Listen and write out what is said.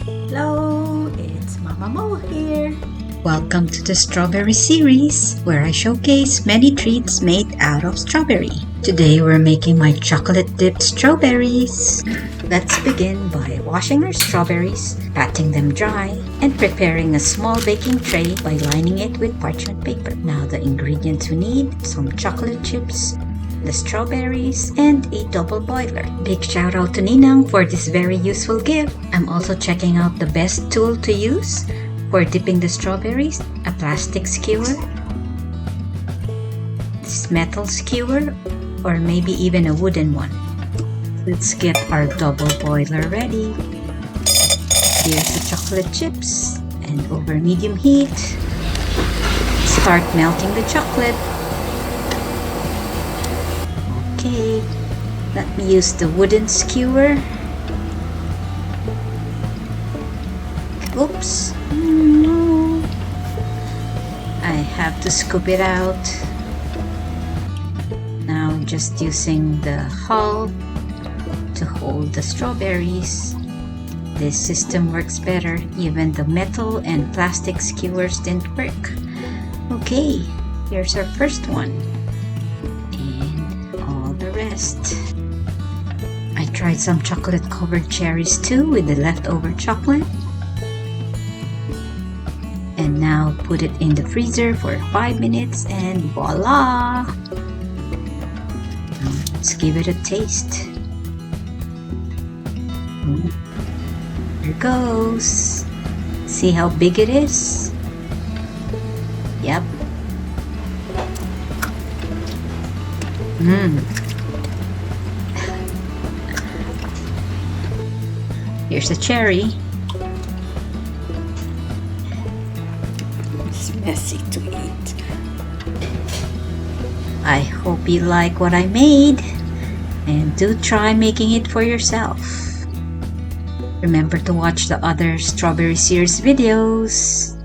Hello, it's Mama Mo here. Welcome to the strawberry series, where I showcase many treats made out of strawberry. Today we're making my chocolate-dipped strawberries. Let's begin by washing our strawberries, patting them dry, and preparing a small baking tray by lining it with parchment paper. Now the ingredients we need: some chocolate chips, the strawberries, and a double boiler. Big shout out to Ninang for this very useful gift. I'm also checking out the best tool to use for dipping the strawberries: a plastic skewer, this metal skewer, or maybe even a wooden one. Let's get our double boiler ready. Here's the chocolate chips, and over medium heat, start melting the chocolate. Okay, let me use the wooden skewer. Oops, no, I have to scoop it out. Now I'm just using the hull to hold the strawberries. This system works better. Even the metal and plastic skewers didn't work. Okay, here's our first one. I tried some chocolate covered cherries too with the leftover chocolate. And now put it in the freezer for 5 minutes and voila! Now let's give it a taste. Here goes. See how big it is? Yep. Here's a cherry. It's messy to eat. I hope you like what I made, and do try making it for yourself. Remember to watch the other strawberry series videos.